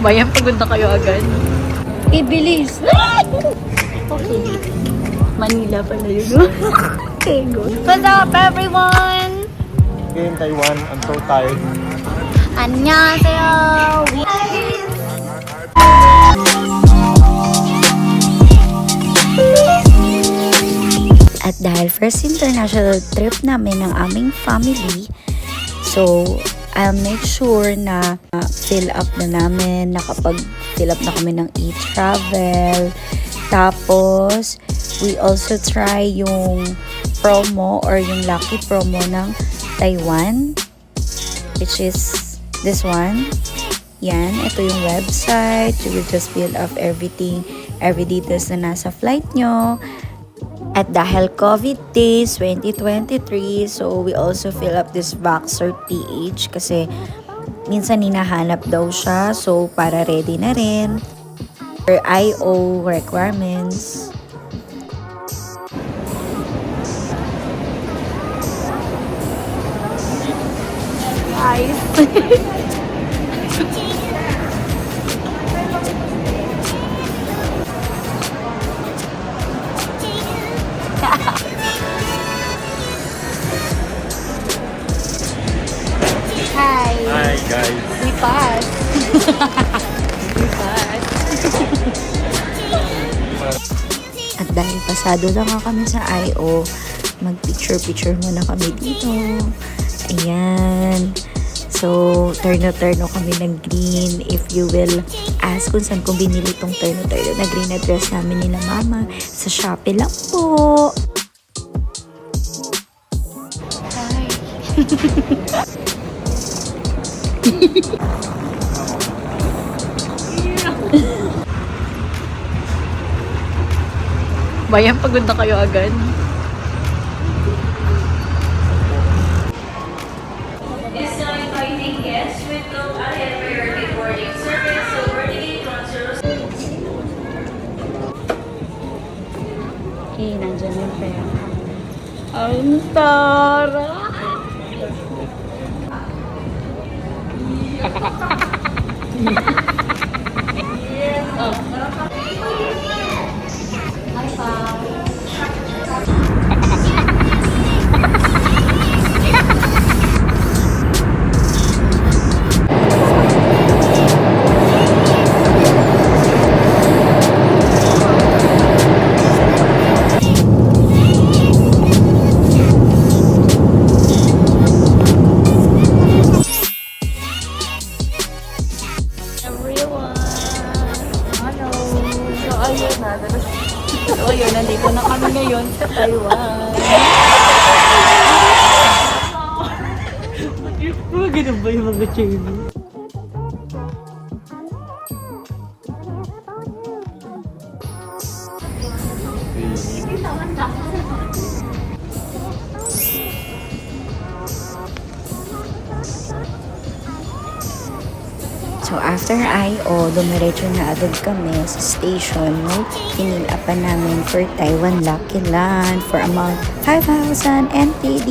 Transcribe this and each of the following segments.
Bayan, pagod na kayo agad. Ibilis! Okay. Manila pala yun. Okay, go. What's up, everyone? Here in Taiwan, I'm so tired. 안녕하세요. At dahil first international trip namin ng aming family, so I'll make sure na fill up na namin, nakapag-fill up na kami ng e-travel. Tapos, we also try yung promo or yung lucky promo ng Taiwan, which is this one. Yan, ito yung website. You will just fill up everything, every details na nasa flight nyo. At dahil COVID days 2023, so we also fill up this Vaxxer PH kasi minsan hinahanap daw siya, so para ready na rin for IO requirements. Nice. Hi. Hi guys. We passed. We passed. At dahil pasado lang nga kami sa IO, mag-picture-picture muna kami dito. Ayan. So, turno-turno kami ng green. If you will ask kung saan kong binili itong turno-turno na green address namin nila mama, sa Shopee lang po. Hi. Bayan, pagod na kayo agad. Is now inviting guests with no priority boarding service, so boarding transfers. Okay, nandyan yung pera. Ang tara! So ayun, nandito na kami ngayon sa Taiwan. Ganun ba yung mga chain? So, after IO, dumiretso na agad kami sa station. No? Pinil-upan namin for Taiwan Lucky Land for amount 5,000 NTD.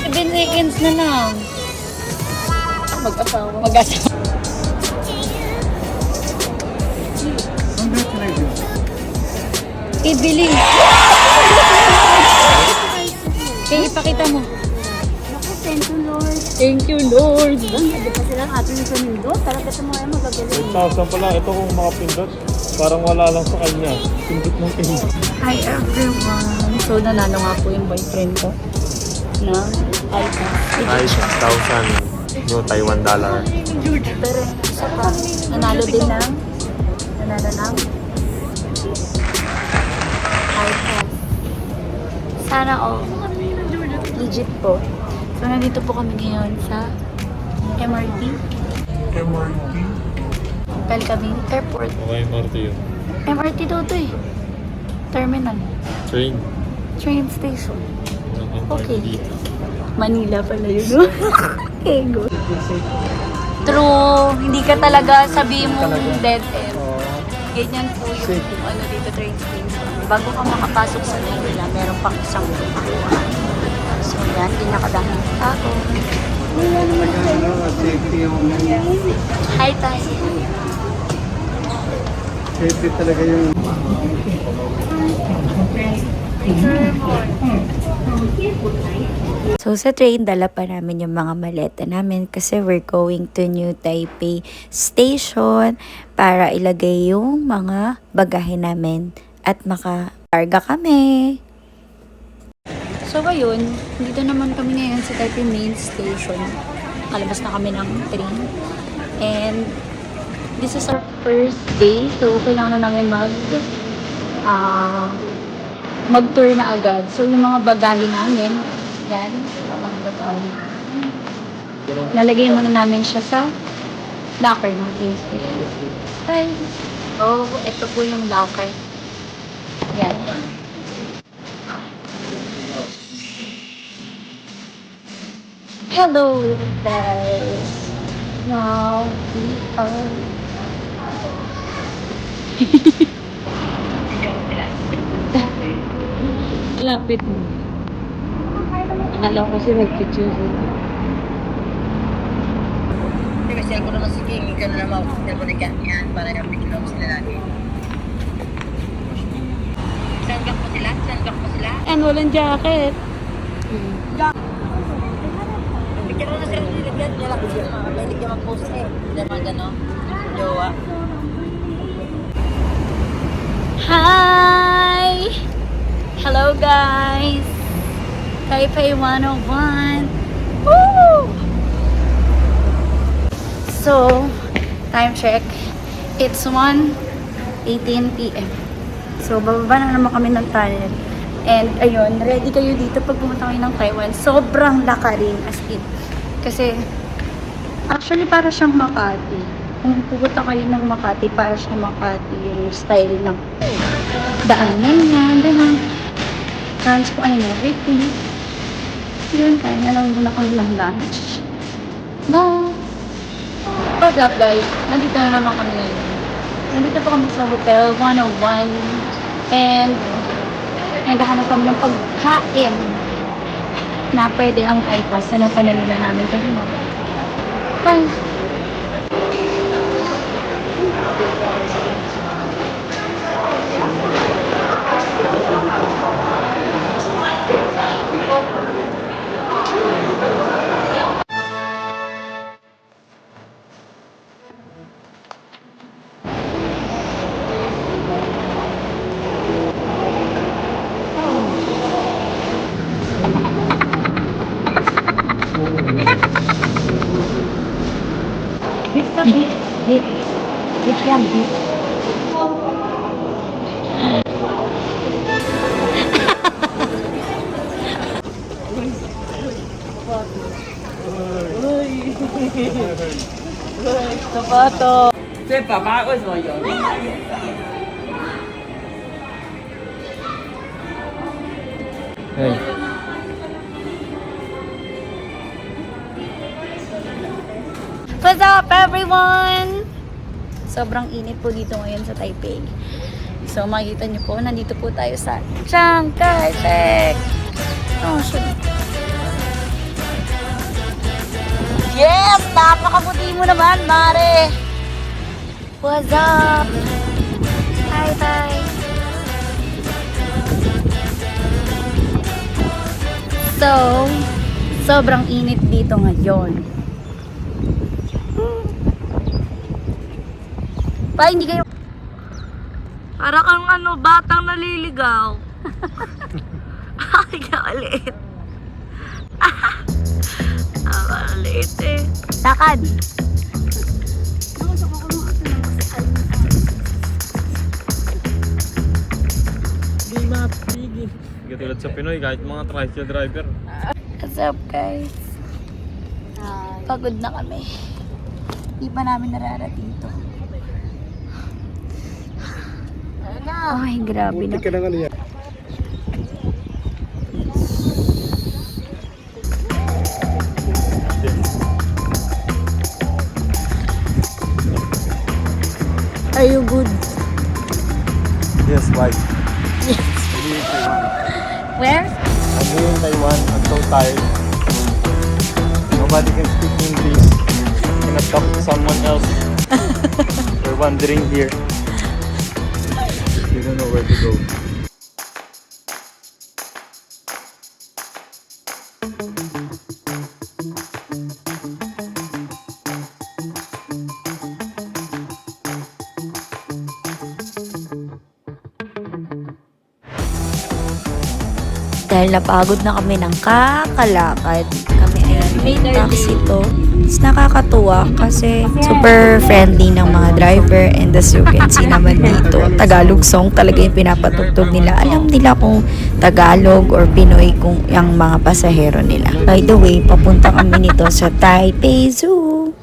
7 seconds na lang. Mag-asawa. Mag-asawa. Ibili. Kaya ipakita mo. Thank you, Lord. Thank you, Lord. Hindi pa silang ating sa mundo. Talaga sa mga magagaling. 8,000 pala. Ito kung makapindot, parang wala lang sa kanya. Pindot ng pindot. Hi everyone! So, nanalo nga po yung boyfriend ko na iPhone. Ay, 6,000 no Taiwan dollar. Pero isa pa, nanalo din ng iPhone. Sana all. Legit po. So, nandito po kami ngayon sa MRT. MRT? El Camino Airport. Okay, MRT yun. MRT daw to eh. Terminal. Train. Train station. Okay. Dito. Manila pala yun. Okay, go. True. Hindi ka talaga sabihin mong dead end. Ganyan po yung ano dito, train station. Bago ka makapasok sa Manila, meron pang isang buwan. So yan, pinakadaming tao. Hi, tayo. Safety talaga yung... So sa train, dala pa namin yung mga maleta namin kasi we're going to New Taipei Station para ilagay yung mga bagahe namin at makakarga kami. So ngayon, dito naman kami ngayon sa Taipei Main Station. Kalabas na kami ng train. And this is our first day. So kailangan na namin mag-tour na agad. So yung mga bagahe namin, yan. Lalagay muna namin siya sa locker ng train station. Hi! Oh, ito po yung locker. Yan. Hello guys! Now we are... Lapit mo. Akala ko kasi mag-picture. Kasi ako naman sige, hindi ka na naman nabalikan yan para yung biglaw sila lagi. Sanggap mo sila? Sanggap mo sila? And walang jacket. Bigyan mo na sila nilagyan niya lang. May ligyan mag-post eh. Hindi naman gano'n. Jowa. Hi! Hello guys! Taipei 101. Woo! So, time check. It's 1:18 p.m. So, bababa na naman kami ng tunnel. And ayun, ready kayo dito pag pumunta kayo ng Taiwan. Sobrang lakarin as in. Kasi, actually para siyang Makati. Kung pupunta kayo ng Makati, para siyang Makati yung style ng daanan niya. Ganun. Transport and everything. Yun, kaya na lang muna kami ng lunch. Bye! What's up guys? Nandito na naman kami ngayon. Nandito pa kami sa Hotel 101. And naghahanap kami ng pagkain na pwede ang iPass na napanalila namin ito. Bye! Sapato. 对，爸爸为什么有？ Hey. What's up everyone? Sobrang init po dito ngayon sa Taipei. So makikita niyo po, nandito po tayo sa Chiang Kai-shek. Oh, shit. Yes! Napakabuti mo naman, Mare! What's up? Hi, bye! So, sobrang init dito ngayon. Pa, hindi kayo... Para kang batang naliligaw. Ay, kawalit. Kawalit eh. Lakad. Di mapigil. Katulad sa Pinoy, kahit mga tricycle driver. What's up, guys? Pagod na kami. Di pa namin nararating to. Ay, grabe na. Buti ka ng ano yan. Are you good? Yes, why? Where? I'm here in Taiwan. I'm so tired. No nobody can speak English. Cannot talk to someone else. We're wandering here. We don't know where to go. Dahil napagod na kami ng kakalakad, kami ay taxi to. It's nakakatuwa kasi super friendly ng mga driver, and as you can see naman dito, Tagalog song talaga yung pinapatugtog nila. Alam nila kung Tagalog or Pinoy kung yung mga pasahero nila. By the way, papunta kami nito sa Taipei Zoo.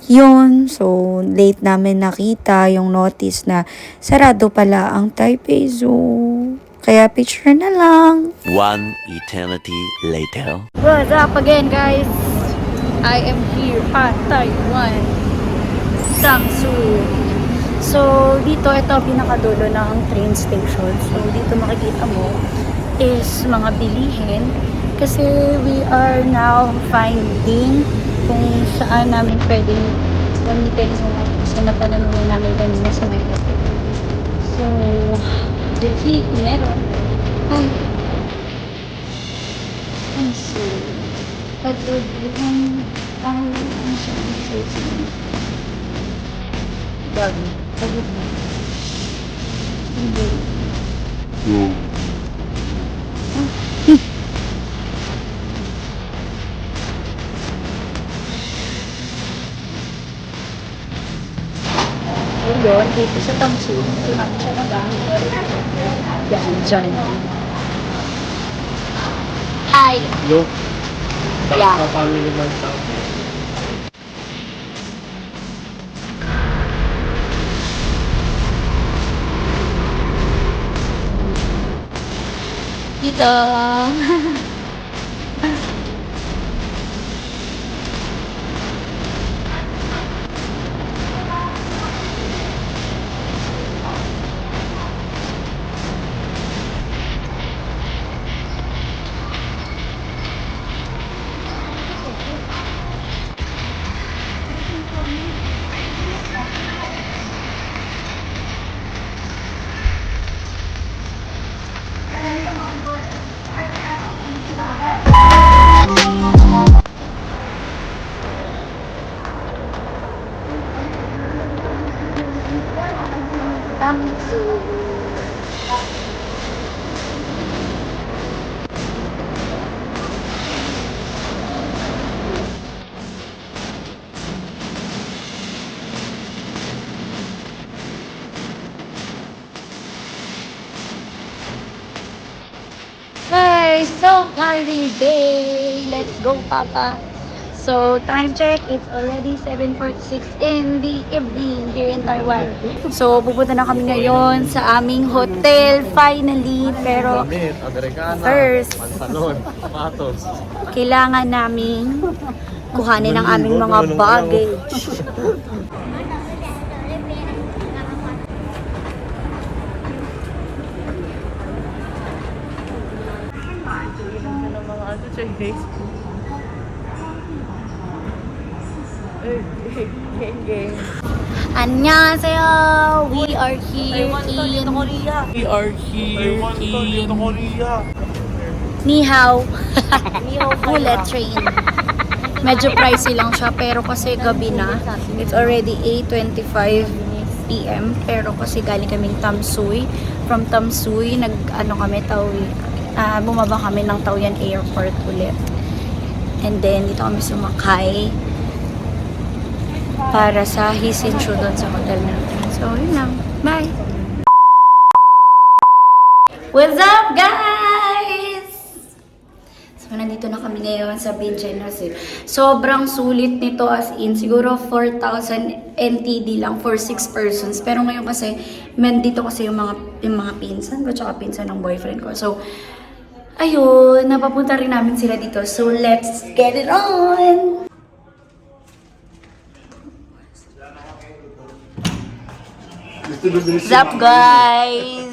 Yun, so late namin nakita yung notice na sarado pala ang Taipei Zoo. Kaya picture na lang. One eternity later. What's up again, guys? I am here at Taiwan, Jiangsu. So, dito, ito pinakadulo ng train station. So, dito makikita mo is mga bilihin. Kasi we are now finding kung saan namin pwedeng gamitin sa natanong namin kanina sa may hotel. So, let's see kung meron. Ay, so, pagod yung ang siya bago. Pagod na. Hindi. Yun, dito sa Jiangsu. Siya na ba? Yan, dyan. Ay! Yo. Yeah. Family man tao. Dito! Jiangsu. Hey, so holiday! Let's go, Papa! So, time check, it's already 7:46 in the evening here in Taiwan. So, pupunta na kami ngayon sa aming hotel, finally. Pero, Damit, Americana, first, pantalon, sapatos. kailangan namin kuhanin ang aming mga baggage. 안녕하세요. We are here in We are here in Korea. Ni Hao. Bullet train. Medyo pricey lang siya pero kasi gabi na. It's already 8:25 p.m. Pero kasi galing kaming Tamsuy. From Tamsuy, bumaba kami ng Taoyuan Airport ulit. And then dito kami sumakay para sa Hisinchu doon sa hotel natin. So, yun lang. Bye! What's up, guys? So, nandito na kami ngayon sa Vincennes. Sobrang sulit nito, as in, siguro 4,000 NTD lang for 6 persons. Pero ngayon kasi, dito kasi yung mga pinsan ko, tsaka pinsan ng boyfriend ko. So, ayun, napapunta rin namin sila dito. So, let's get it on! What's up, guys?